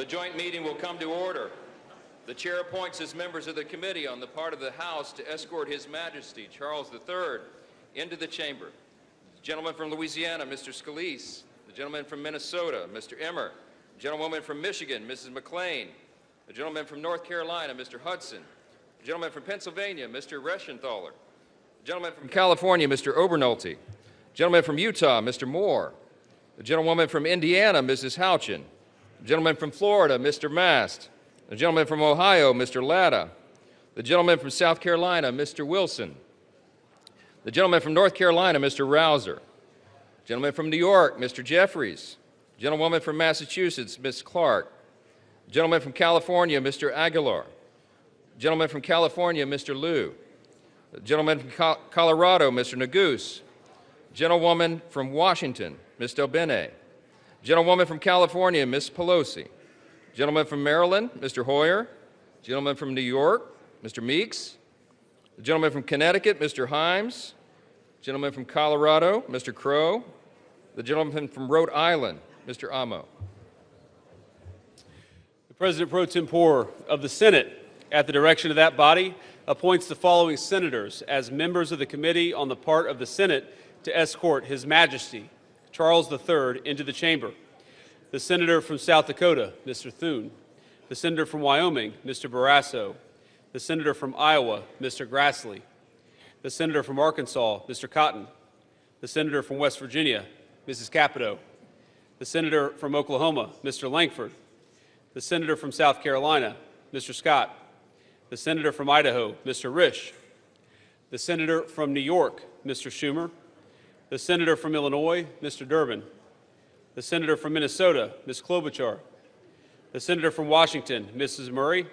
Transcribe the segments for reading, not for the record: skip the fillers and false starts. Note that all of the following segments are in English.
The joint meeting will come to order. The chair appoints as members of the committee on the part of the House to escort His Majesty Charles III into the chamber. The gentleman from Louisiana, Mr. Scalise. The gentleman from Minnesota, Mr. Emmer. The gentlewoman from Michigan, Mrs. McLean. The gentleman from North Carolina, Mr. Hudson. The gentleman from Pennsylvania, Mr. Reschenthaler. The gentleman from California, Mr. Obernolte. The gentleman from Utah, Mr. Moore. The gentlewoman from Indiana, Mrs. Houchin. The gentleman from Florida, Mr. Mast. The gentleman from Ohio, Mr. Latta. The gentleman from South Carolina, Mr. Wilson. The gentleman from North Carolina, Mr. Rouser. The gentleman from New York, Mr. Jeffries. The gentlewoman from Massachusetts, Ms. Clark. The gentleman from California, Mr. Aguilar. The gentleman from California, Mr. Liu. The gentleman from Colorado, Mr. Neguse. The gentlewoman from Washington, Ms. Delbene. The gentlewoman from California, Ms. Pelosi. The gentleman from Maryland, Mr. Hoyer. The gentleman from New York, Mr. Meeks. The gentleman from Connecticut, Mr. Himes. The gentleman from Colorado, Mr. Crow. The gentleman from Rhode Island, Mr. Amo. The President pro tempore of the Senate, at the direction of that body, appoints the following senators as members of the committee on the part of the Senate to escort His Majesty Charles III into the chamber. The senator from South Dakota, Mr. Thune. The senator from Wyoming, Mr. Barrasso. The senator from Iowa, Mr. Grassley. The senator from Arkansas, Mr. Cotton. The senator from West Virginia, Mrs. Capito. The senator from Oklahoma, Mr. Langford. The senator from South Carolina, Mr. Scott. The senator from Idaho, Mr. Risch. The senator from New York, Mr. Schumer. The senator from Illinois, Mr. Durbin. The senator from Minnesota, Ms. Klobuchar. The senator from Washington, Mrs. Murray.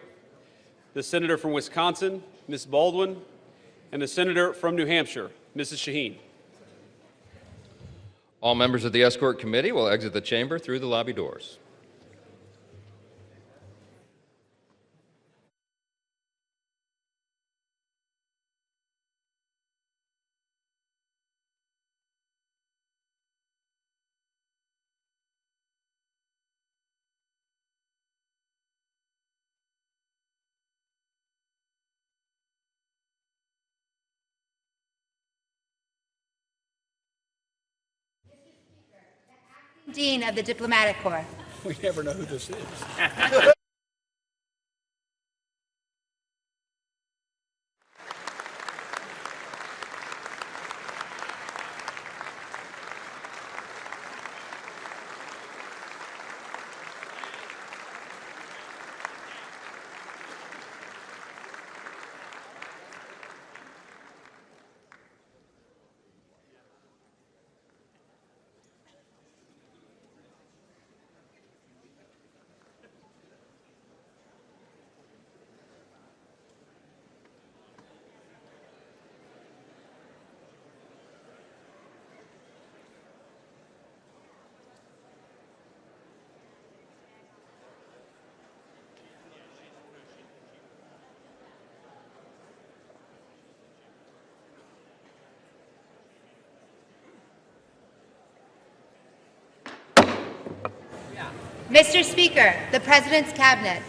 The senator from Wisconsin, Ms. Baldwin. And the senator from New Hampshire, Mrs. Shaheen. All members of the escort committee will exit the chamber through the lobby doors. Dean of the Diplomatic Corps. We never know who this is. Mr. Speaker, the President's Cabinet.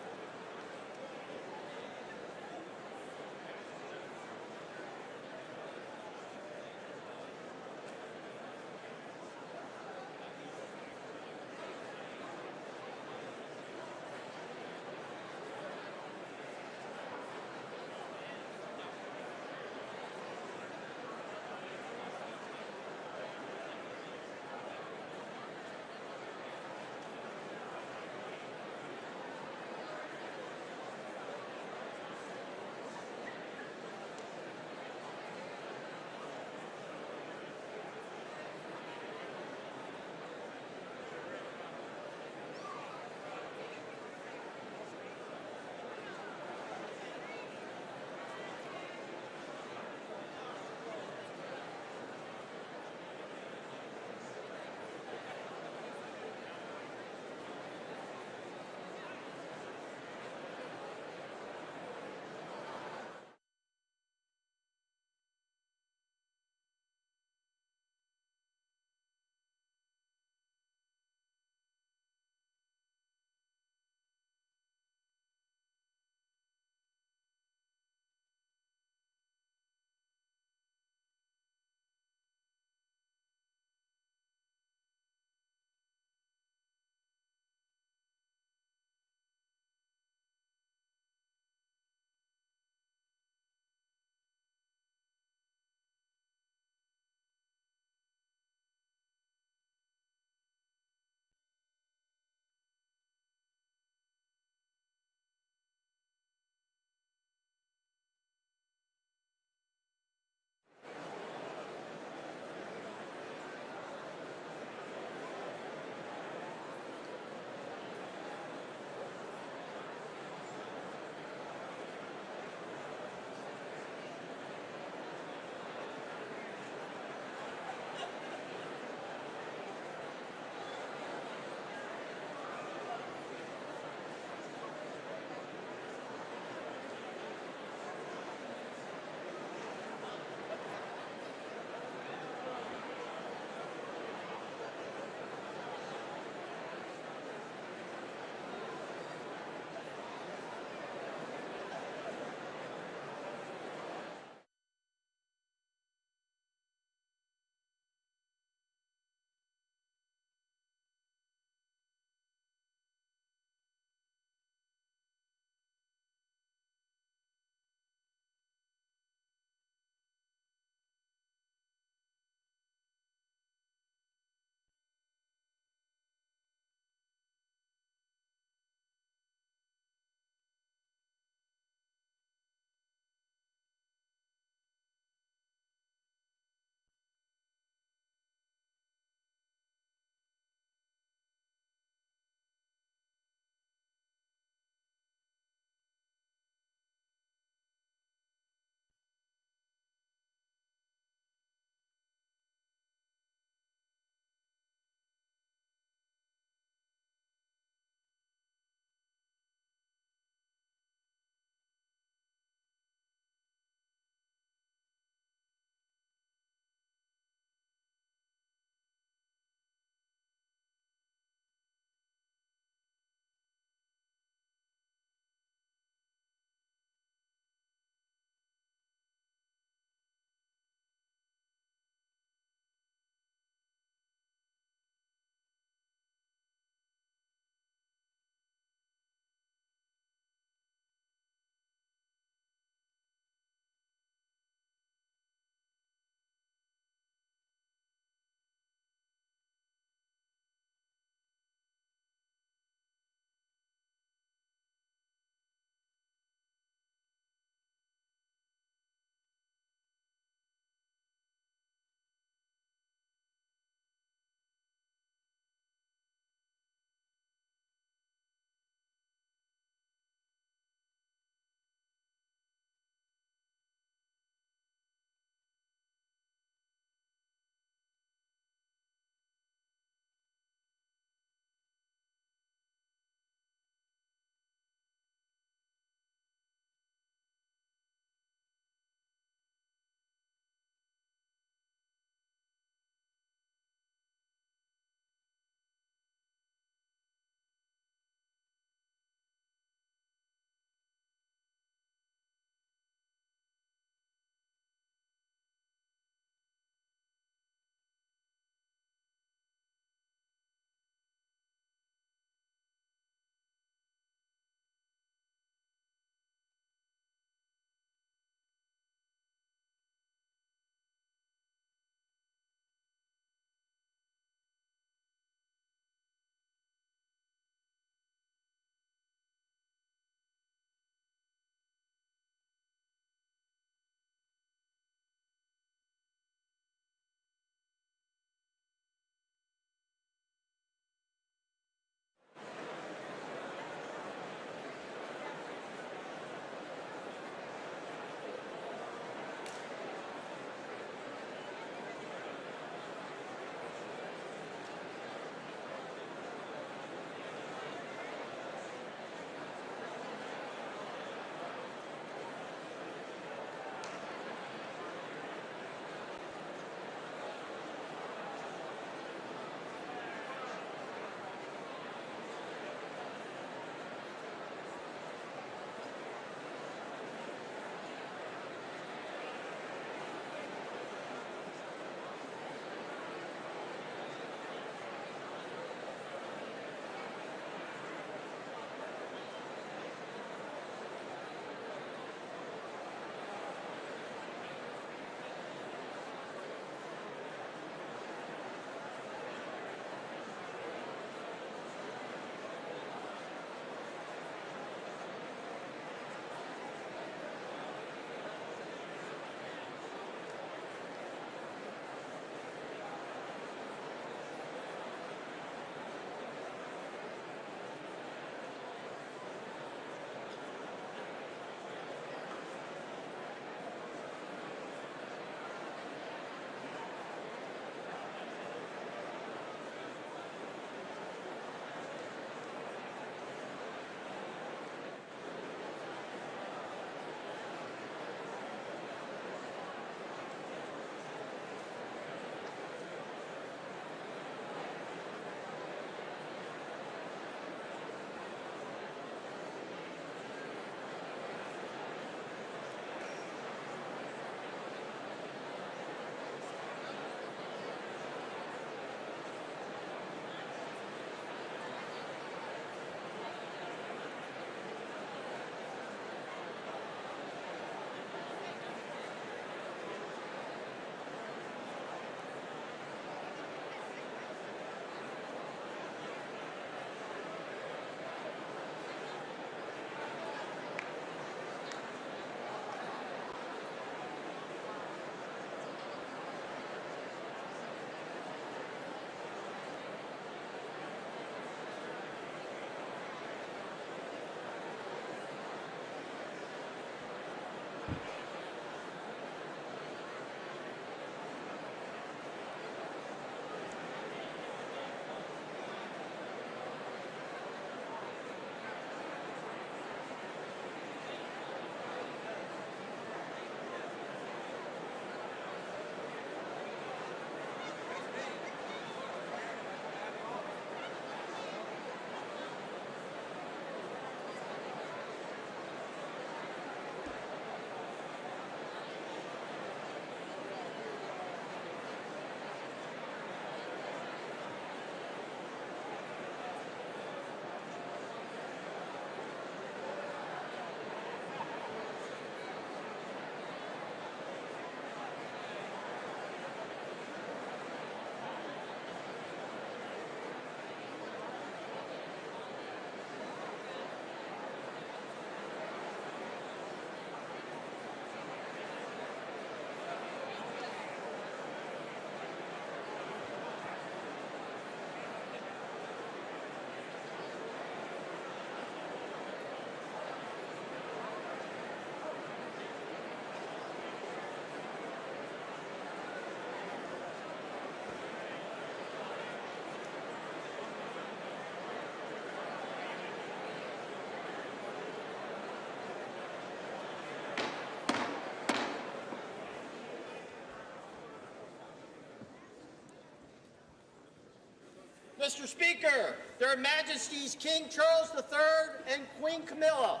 Mr. Speaker, Their Majesties King Charles III and Queen Camilla.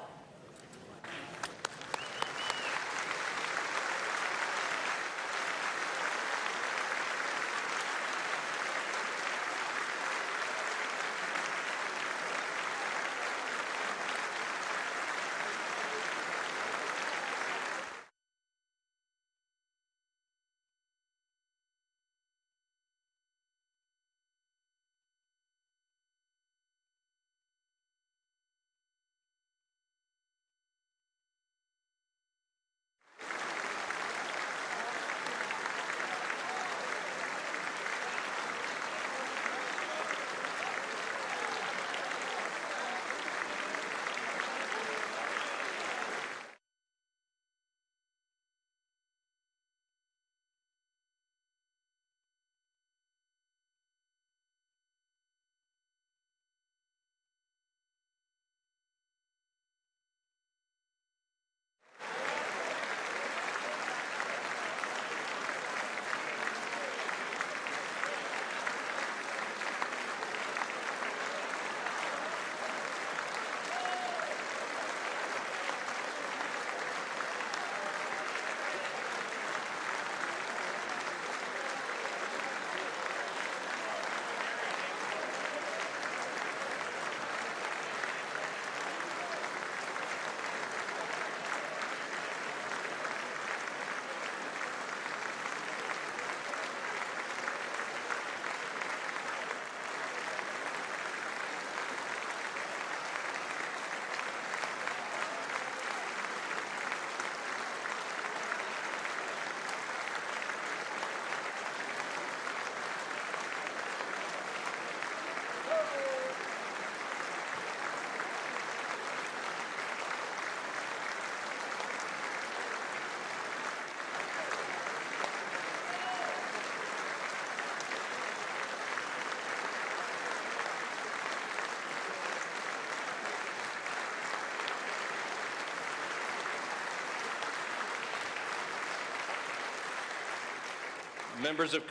Members of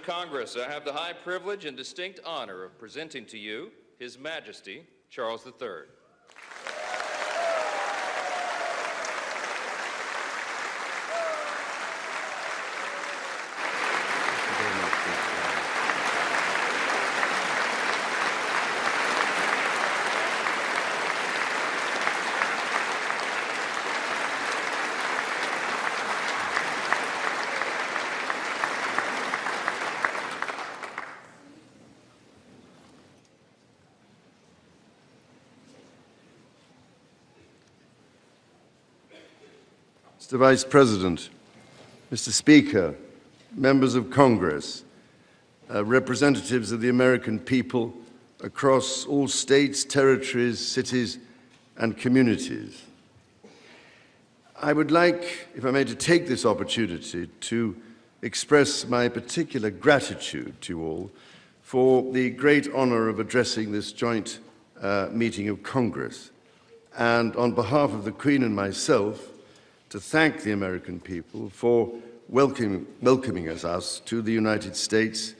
Congress, I have the high privilege and distinct honor of presenting to you His Majesty Charles III. Mr. Vice President, Mr. Speaker, members of Congress, representatives of the American people across all states, territories, cities, and communities. I would like, if I may, to take this opportunity to express my particular gratitude to you all for the great honor of addressing this joint meeting of Congress, and on behalf of the Queen and myself, to thank the American people for welcoming us to the United States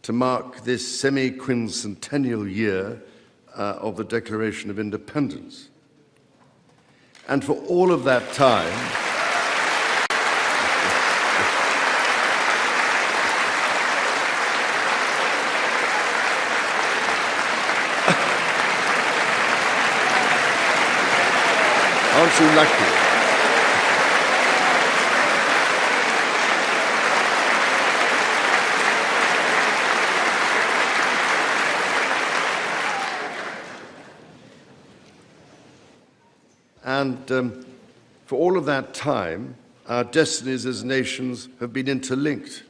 to mark this semi-quincentennial year of the Declaration of Independence. And for all of that time, aren't you lucky? And for all of that time, our destinies as nations have been interlinked.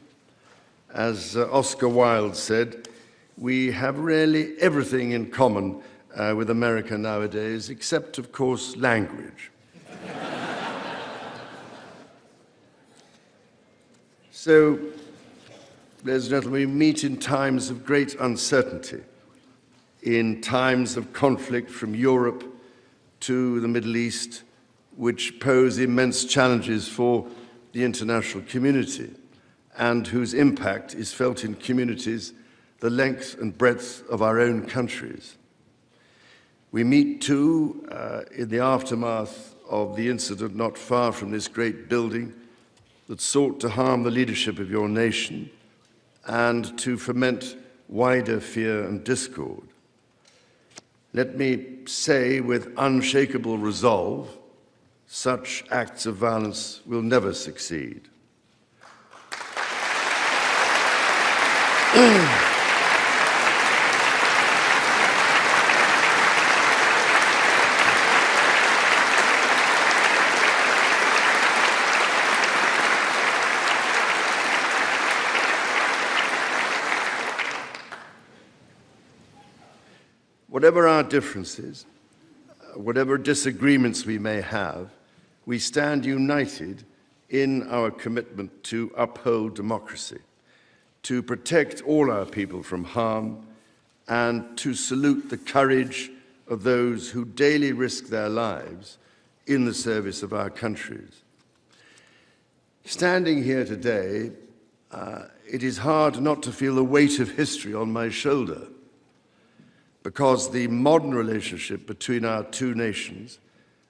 As Oscar Wilde said, we have really everything in common with America nowadays, except, of course, language. So, ladies and gentlemen, we meet in times of great uncertainty, in times of conflict from Europe to the Middle East, which pose immense challenges for the international community and whose impact is felt in communities the length and breadth of our own countries. We meet, too, in the aftermath of the incident not far from this great building that sought to harm the leadership of your nation and to foment wider fear and discord. Let me say with unshakable resolve, such acts of violence will never succeed. Whatever our differences, whatever disagreements we may have, we stand united in our commitment to uphold democracy, to protect all our people from harm, and to salute the courage of those who daily risk their lives in the service of our countries. Standing here today, it is hard not to feel the weight of history on my shoulder, because the modern relationship between our two nations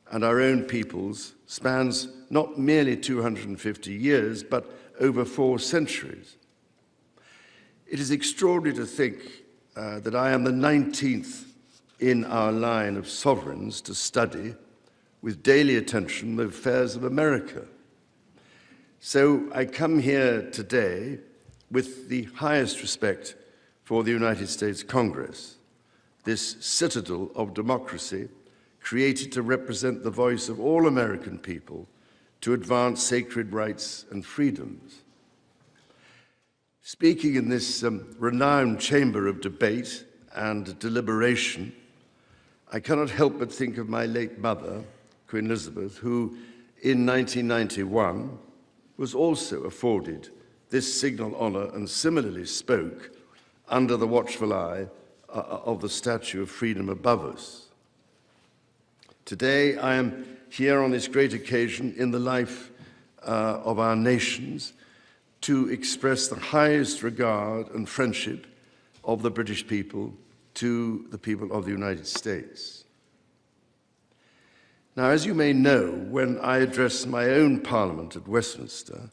and our own peoples spans not merely 250 years, but over 4 centuries. It is extraordinary to think that I am the 19th in our line of sovereigns to study with daily attention the affairs of America. So I come here today with the highest respect for the United States Congress, this citadel of democracy created to represent the voice of all American people to advance sacred rights and freedoms. Speaking in this renowned chamber of debate and deliberation, I cannot help but think of my late mother, Queen Elizabeth, who in 1991 was also afforded this signal honor and similarly spoke under the watchful eye of the Statue of Freedom above us. Today, I am here on this great occasion in the life of our nations to express the highest regard and friendship of the British people to the people of the United States. Now, as you may know, when I address my own Parliament at Westminster,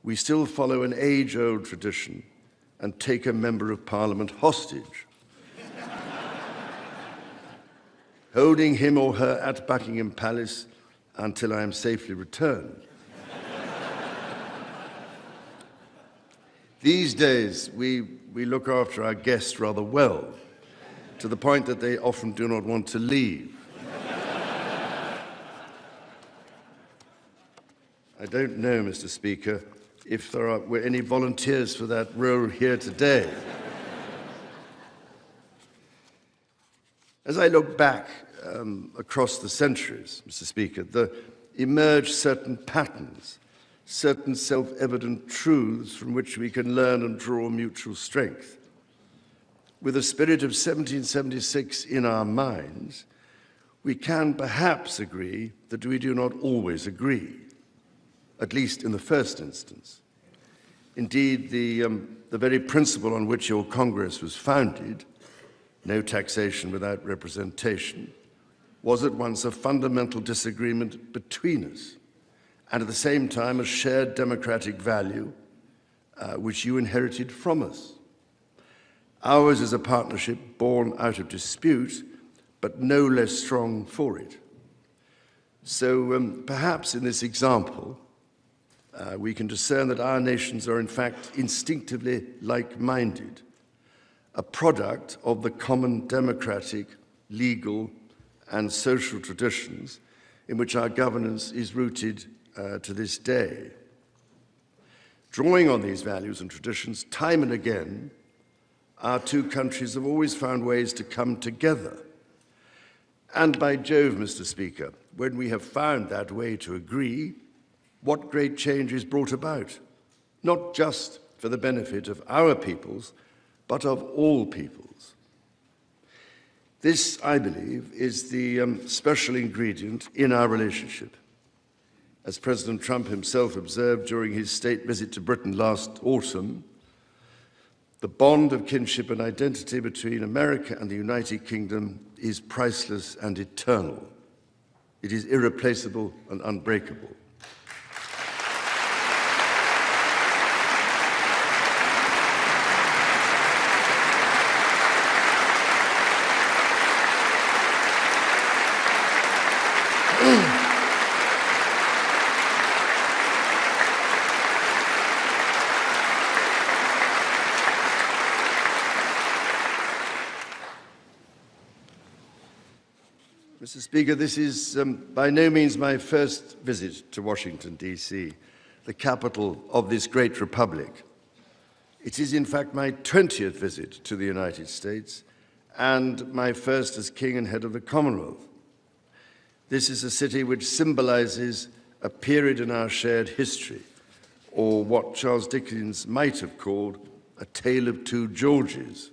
we still follow an age-old tradition and take a Member of Parliament hostage, holding him or her at Buckingham Palace until I am safely returned. These days, we look after our guests rather well, to the point that they often do not want to leave. I don't know, Mr. Speaker, if there were any volunteers for that role here today. As I look back across the centuries, Mr. Speaker, there emerge certain patterns, certain self-evident truths from which we can learn and draw mutual strength. With the spirit of 1776 in our minds, we can perhaps agree that we do not always agree, at least in the first instance. Indeed, the very principle on which your Congress was founded, no taxation without representation, was at once a fundamental disagreement between us, and at the same time a shared democratic value which you inherited from us. Ours is a partnership born out of dispute, but no less strong for it. So perhaps in this example, we can discern that our nations are in fact instinctively like-minded, a product of the common democratic, legal, and social traditions in which our governance is rooted to this day. Drawing on these values and traditions, time and again, our two countries have always found ways to come together. And by Jove, Mr. Speaker, when we have found that way to agree, what great change is brought about, not just for the benefit of our peoples, but of all peoples. This, I believe, is the special ingredient in our relationship. As President Trump himself observed during his state visit to Britain last autumn, The bond of kinship and identity between America and the United Kingdom is priceless and eternal. It is irreplaceable and unbreakable. Mr. Speaker, this is by no means my first visit to Washington, D.C., the capital of this great republic. It is, in fact, my 20th visit to the United States and my first as King and head of the Commonwealth. This is a city which symbolizes a period in our shared history, or what Charles Dickens might have called a tale of two Georges.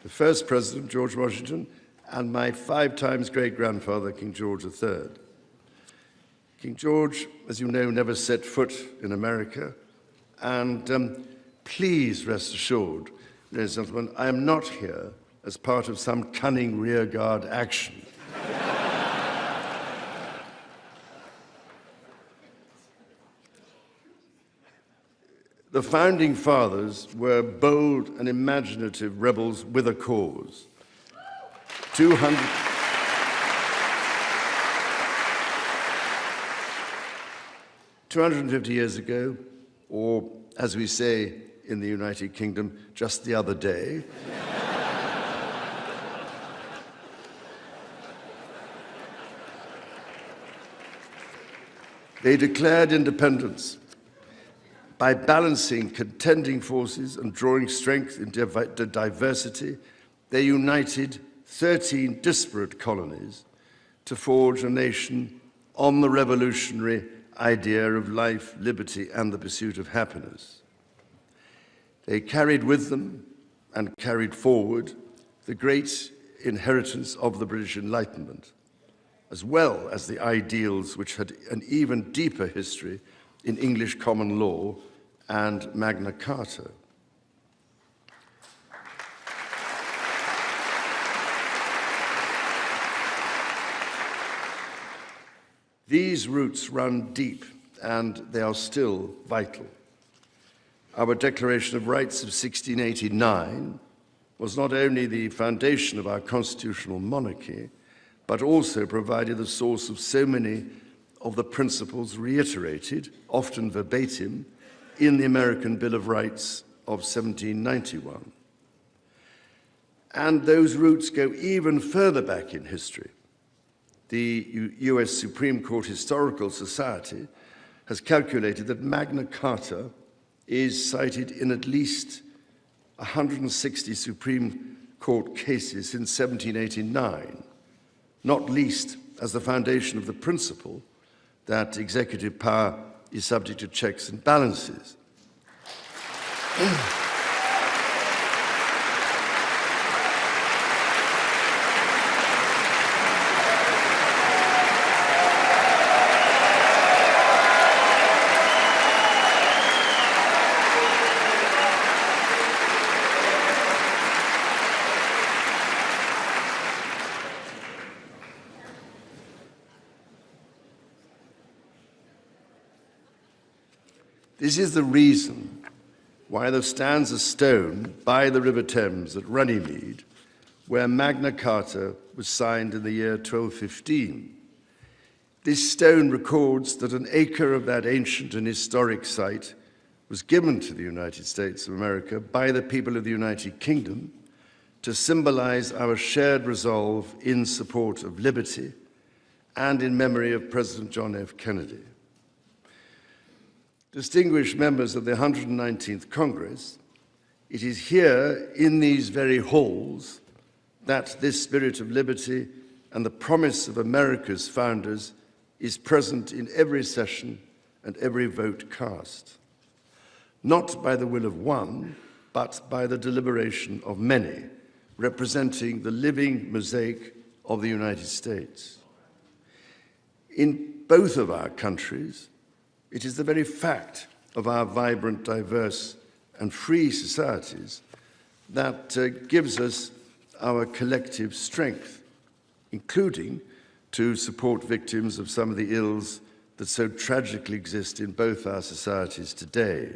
The first president, George Washington, and my 5 times great-grandfather, King George III. King George, as you know, never set foot in America, and please rest assured, ladies and gentlemen, I am not here as part of some cunning rearguard action. The founding fathers were bold and imaginative rebels with a cause. 250 years ago, or as we say in the United Kingdom, just the other day, they declared independence. By balancing contending forces and drawing strength in diversity, they united 13 disparate colonies to forge a nation on the revolutionary idea of life, liberty, and the pursuit of happiness. They carried with them and carried forward the great inheritance of the British Enlightenment, as well as the ideals which had an even deeper history in English common law and Magna Carta. These roots run deep, and they are still vital. Our Declaration of Rights of 1689 was not only the foundation of our constitutional monarchy, but also provided the source of so many of the principles reiterated, often verbatim, in the American Bill of Rights of 1791. And those roots go even further back in history. The US Supreme Court Historical Society has calculated that Magna Carta is cited in at least 160 Supreme Court cases since 1789, not least as the foundation of the principle that executive power is subject to checks and balances. This is the reason why there stands a stone by the River Thames at Runnymede, where Magna Carta was signed in the year 1215. This stone records that an acre of that ancient and historic site was given to the United States of America by the people of the United Kingdom to symbolize our shared resolve in support of liberty and in memory of President John F. Kennedy. Distinguished members of the 119th Congress, it is here in these very halls that this spirit of liberty and the promise of America's founders is present in every session and every vote cast, not by the will of one, but by the deliberation of many, representing the living mosaic of the United States. In both of our countries, it is the very fact of our vibrant, diverse, and free societies that gives us our collective strength, including to support victims of some of the ills that so tragically exist in both our societies today.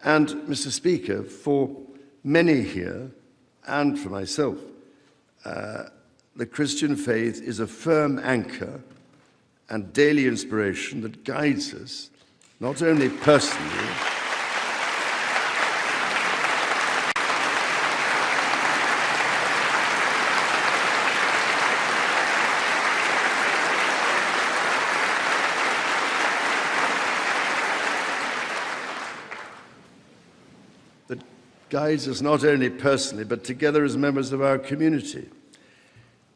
And, Mr. Speaker, for many here, and for myself, the Christian faith is a firm anchor and daily inspiration that guides us, not only personally, but together as members of our community.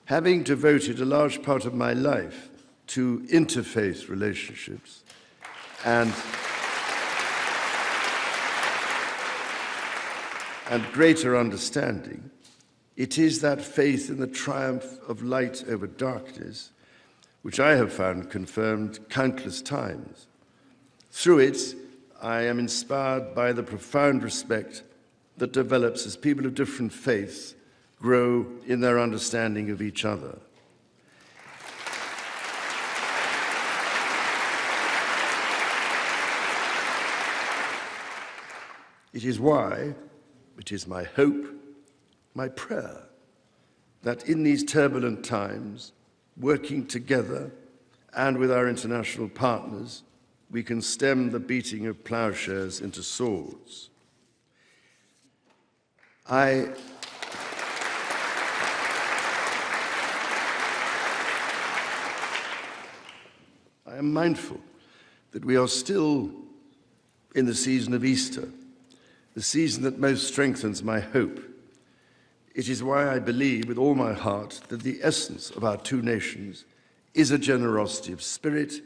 Having devoted a large part of my life to interfaith relationships and greater understanding, it is that faith in the triumph of light over darkness which I have found confirmed countless times. Through it, I am inspired by the profound respect that develops as people of different faiths grow in their understanding of each other. It is why, it is my hope, my prayer, that in these turbulent times, working together and with our international partners, we can stem the beating of plowshares into swords. I am mindful that we are still in the season of Easter, the season that most strengthens my hope. It is why I believe with all my heart that the essence of our two nations is a generosity of spirit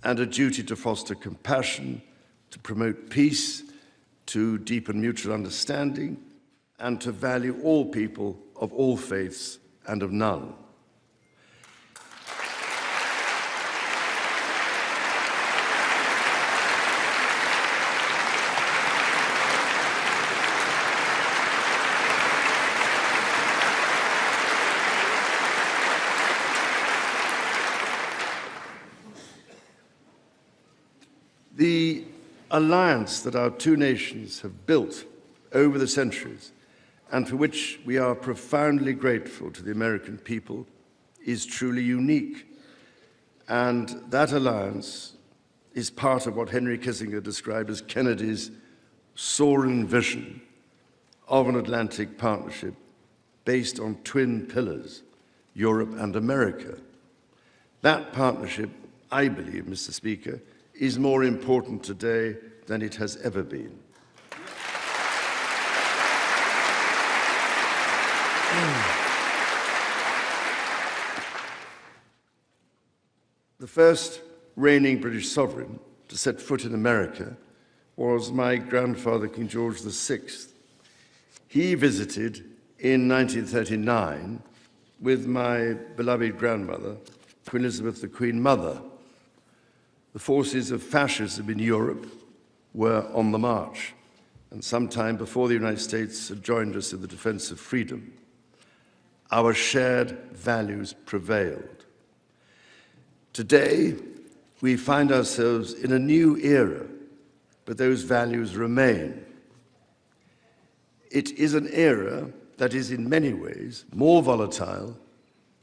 and a duty to foster compassion, to promote peace, to deepen mutual understanding, and to value all people of all faiths and of none. The alliance that our two nations have built over the centuries, and for which we are profoundly grateful to the American people, is truly unique. And that alliance is part of what Henry Kissinger described as Kennedy's soaring vision of an Atlantic partnership based on twin pillars, Europe and America. That partnership, I believe, Mr. Speaker, is more important today than it has ever been. The first reigning British sovereign to set foot in America was my grandfather, King George VI. He visited in 1939 with my beloved grandmother, Queen Elizabeth, the Queen Mother. The forces of fascism in Europe were on the march, and sometime before the United States had joined us in the defense of freedom, our shared values prevailed. Today, we find ourselves in a new era, but those values remain. It is an era that is in many ways more volatile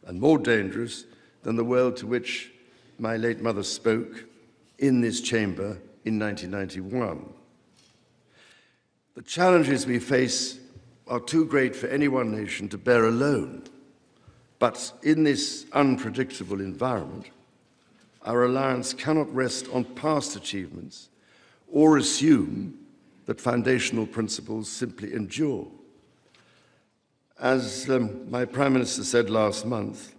and more dangerous than the world to which my late mother spoke in this chamber in 1991. The challenges we face are too great for any one nation to bear alone. But in this unpredictable environment, our alliance cannot rest on past achievements or assume that foundational principles simply endure. As my Prime Minister said last month,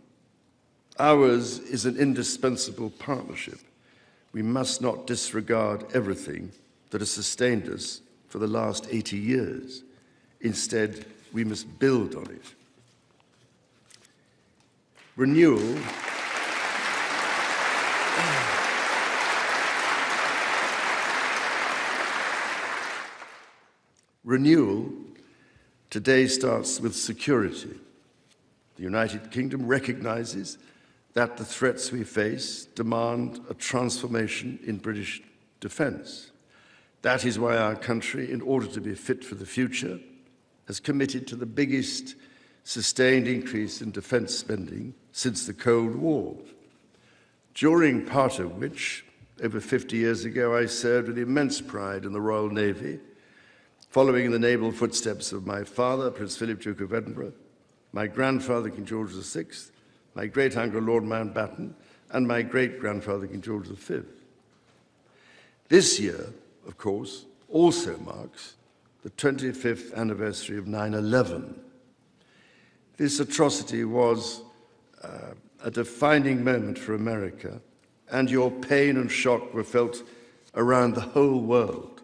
ours is an indispensable partnership. We must not disregard everything that has sustained us for the last 80 years. Instead, we must build on it. Renewal today starts with security. The United Kingdom recognizes that the threats we face demand a transformation in British defense. That is why our country, in order to be fit for the future, has committed to the biggest sustained increase in defense spending since the Cold War, during part of which, over 50 years ago, I served with immense pride in the Royal Navy, following in the naval footsteps of my father, Prince Philip, Duke of Edinburgh, my grandfather, King George VI, my great-uncle, Lord Mountbatten, and my great-grandfather, King George V. This year, of course, also marks the 25th anniversary of 9/11. This atrocity was a defining moment for America, and your pain and shock were felt around the whole world.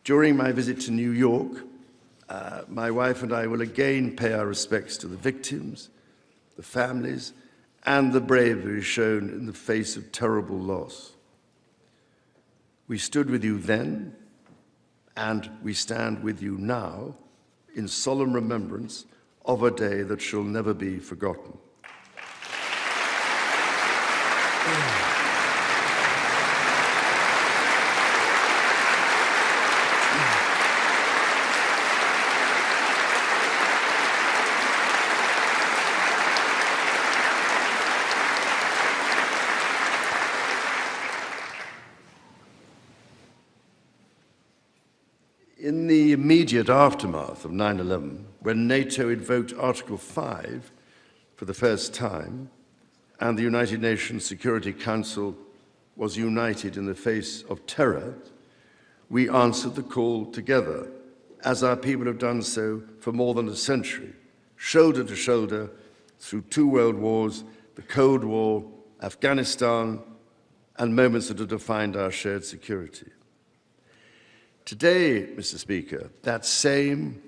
During my visit to New York, my wife and I will again pay our respects to the victims, the families, and the bravery shown in the face of terrible loss. We stood with you then, and we stand with you now in solemn remembrance of a day that shall never be forgotten. In the immediate aftermath of 9/11, when NATO invoked Article 5 for the first time, and the United Nations Security Council was united in the face of terror, we answered the call together, as our people have done so for more than a century, shoulder to shoulder through 2 world wars, the Cold War, Afghanistan, and moments that have defined our shared security. Today, Mr. Speaker, that same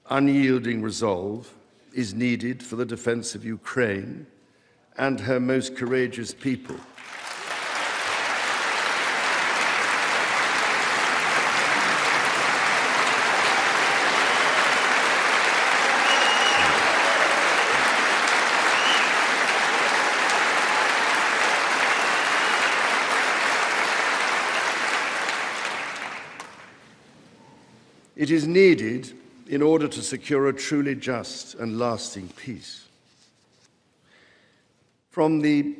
unyielding resolve is needed for the defense of Ukraine and her most courageous people. It is needed in order to secure a truly just and lasting peace. From the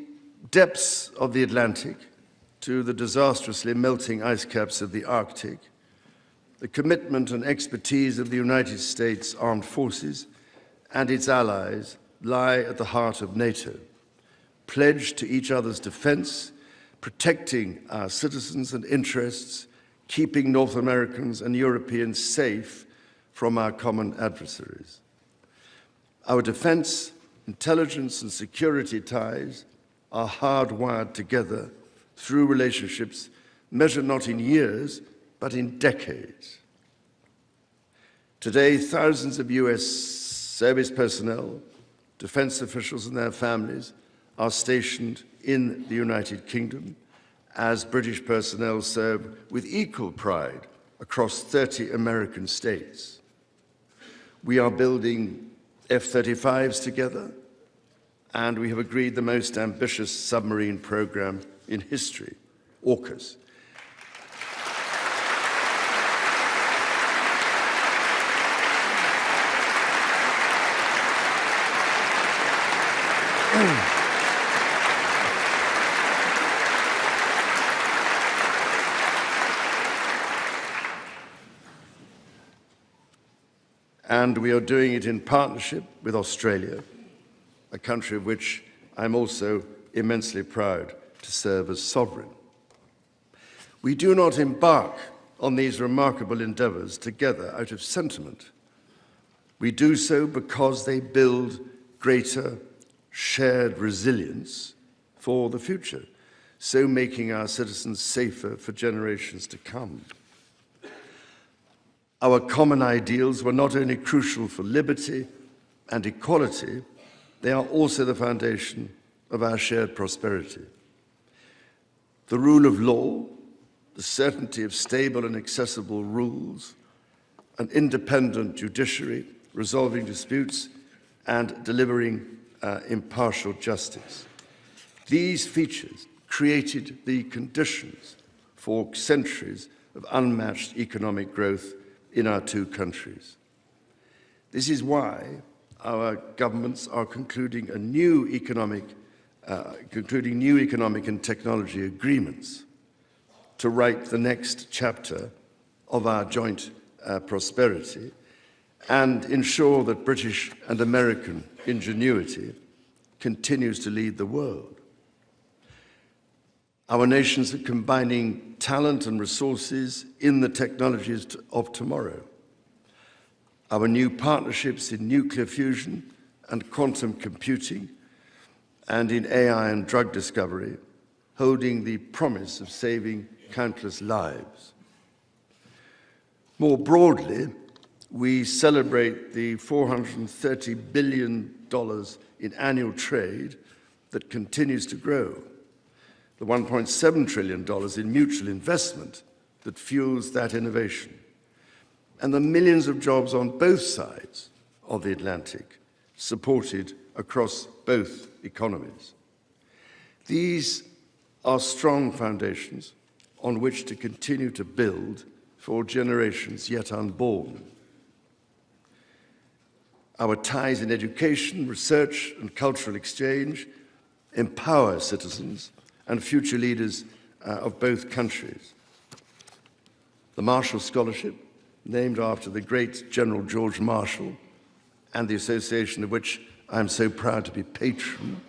depths of the Atlantic to the disastrously melting ice caps of the Arctic, the commitment and expertise of the United States Armed Forces and its allies lie at the heart of NATO, pledged to each other's defense, protecting our citizens and interests, keeping North Americans and Europeans safe from our common adversaries. Our defense, intelligence, and security ties are hardwired together through relationships measured not in years, but in decades. Today, thousands of US service personnel, defense officials, and their families are stationed in the United Kingdom, as British personnel serve with equal pride across 30 American states. We are building F-35s together, and we have agreed the most ambitious submarine program in history, AUKUS. And we are doing it in partnership with Australia, a country of which I'm also immensely proud to serve as sovereign. We do not embark on these remarkable endeavors together out of sentiment. We do so because they build greater shared resilience for the future, so making our citizens safer for generations to come. Our common ideals were not only crucial for liberty and equality, they are also the foundation of our shared prosperity. The rule of law, the certainty of stable and accessible rules, an independent judiciary resolving disputes and delivering impartial justice. These features created the conditions for centuries of unmatched economic growth in our two countries. This is why our governments are concluding new economic and technology agreements to write the next chapter of our joint prosperity and ensure that British and American ingenuity continues to lead the world. Our nations are combining talent and resources in the technologies of tomorrow. Our new partnerships in nuclear fusion and quantum computing and in AI and drug discovery, holding the promise of saving countless lives. More broadly, we celebrate the $430 billion in annual trade that continues to grow, the $1.7 trillion in mutual investment that fuels that innovation, and the millions of jobs on both sides of the Atlantic, supported across both economies. These are strong foundations on which to continue to build for generations yet unborn. Our ties in education, research, and cultural exchange empower citizens and future leaders of both countries. The Marshall Scholarship, named after the great General George Marshall, and the association of which I am so proud to be patron,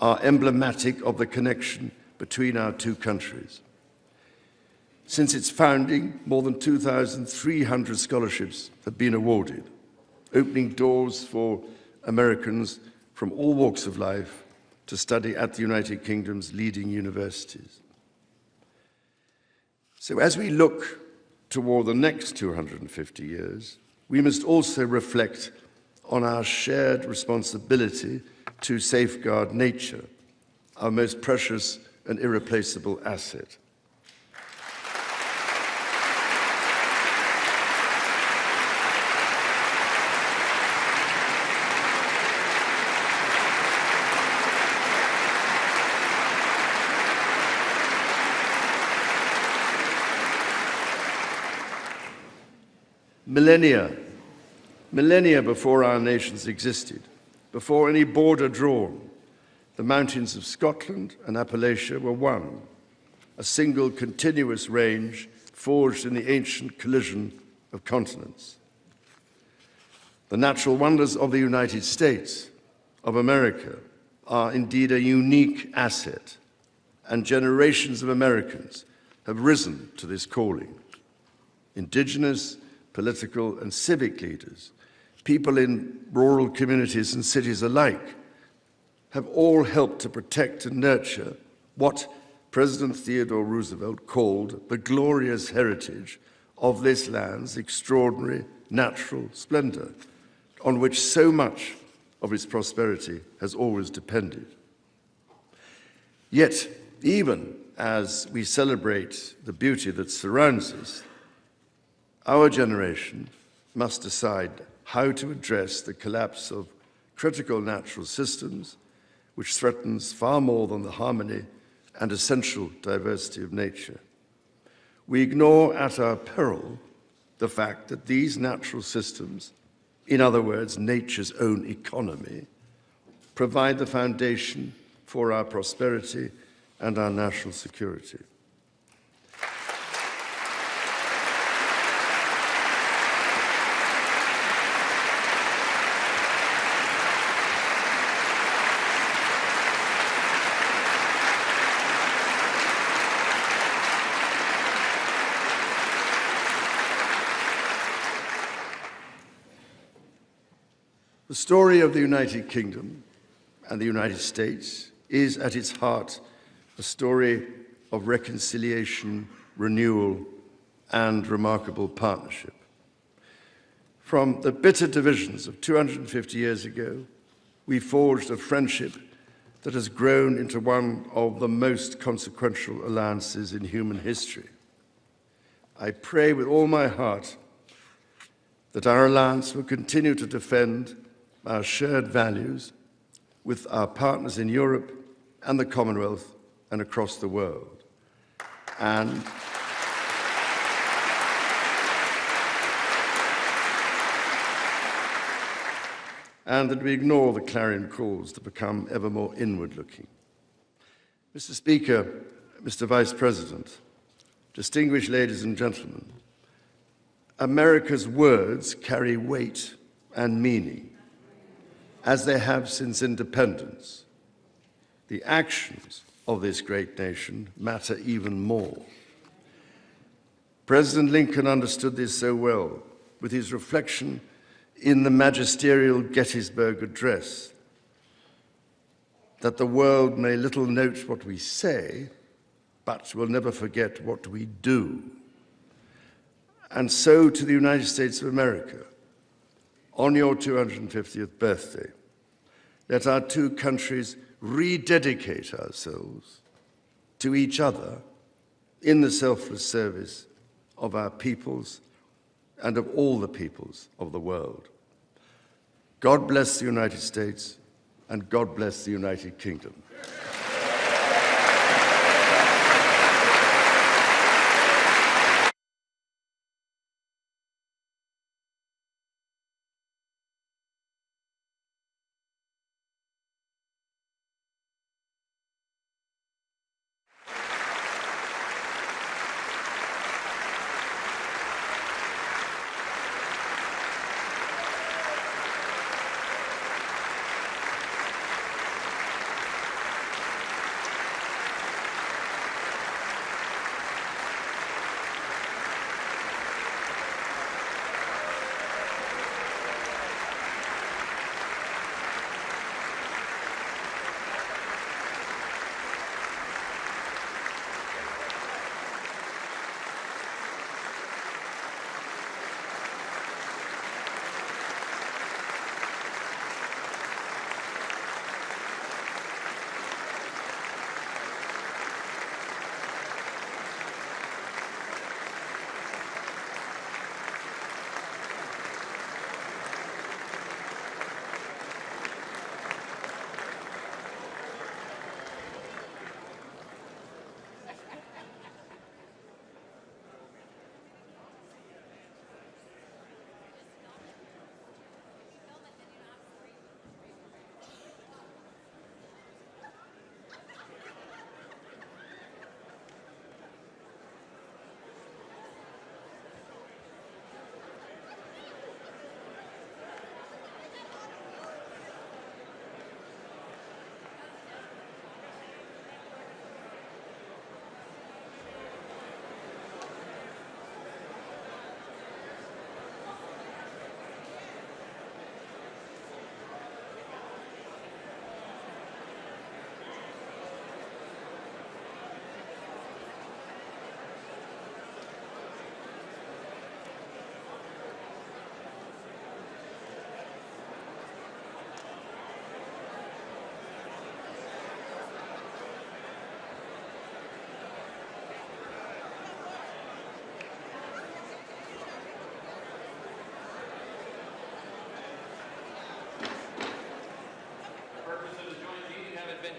are emblematic of the connection between our two countries. Since its founding, more than 2,300 scholarships have been awarded, opening doors for Americans from all walks of life to study at the United Kingdom's leading universities. So as we look toward the next 250 years, we must also reflect on our shared responsibility to safeguard nature, our most precious and irreplaceable asset. Millennia before our nations existed, before any border drawn, the mountains of Scotland and Appalachia were one, a single continuous range forged in the ancient collision of continents. The natural wonders of the United States of America are indeed a unique asset, and generations of Americans have risen to this calling. Indigenous, political, and civic leaders, people in rural communities and cities alike, have all helped to protect and nurture what President Theodore Roosevelt called the glorious heritage of this land's extraordinary natural splendor, on which so much of its prosperity has always depended. Yet, even as we celebrate the beauty that surrounds us, our generation must decide how to address the collapse of critical natural systems, which threatens far more than the harmony and essential diversity of nature. We ignore at our peril the fact that these natural systems, in other words, nature's own economy, provide the foundation for our prosperity and our national security. The story of the United Kingdom and the United States is at its heart a story of reconciliation, renewal, and remarkable partnership. From the bitter divisions of 250 years ago, we forged a friendship that has grown into one of the most consequential alliances in human history. I pray with all my heart that our alliance will continue to defend our shared values with our partners in Europe and the Commonwealth and across the world. And that we ignore the clarion calls to become ever more inward-looking. Mr. Speaker, Mr. Vice President, distinguished ladies and gentlemen, America's words carry weight and meaning, as they have since independence. The actions of this great nation matter even more. President Lincoln understood this so well with his reflection in the magisterial Gettysburg Address, that the world may little note what we say, but will never forget what we do. And so to the United States of America, on your 250th birthday, let our two countries rededicate ourselves to each other in the selfless service of our peoples and of all the peoples of the world. God bless the United States, and God bless the United Kingdom.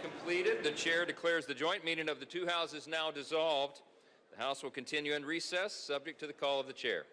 Completed. The chair declares the joint meeting of the two houses now dissolved. The House will continue in recess, subject to the call of the chair.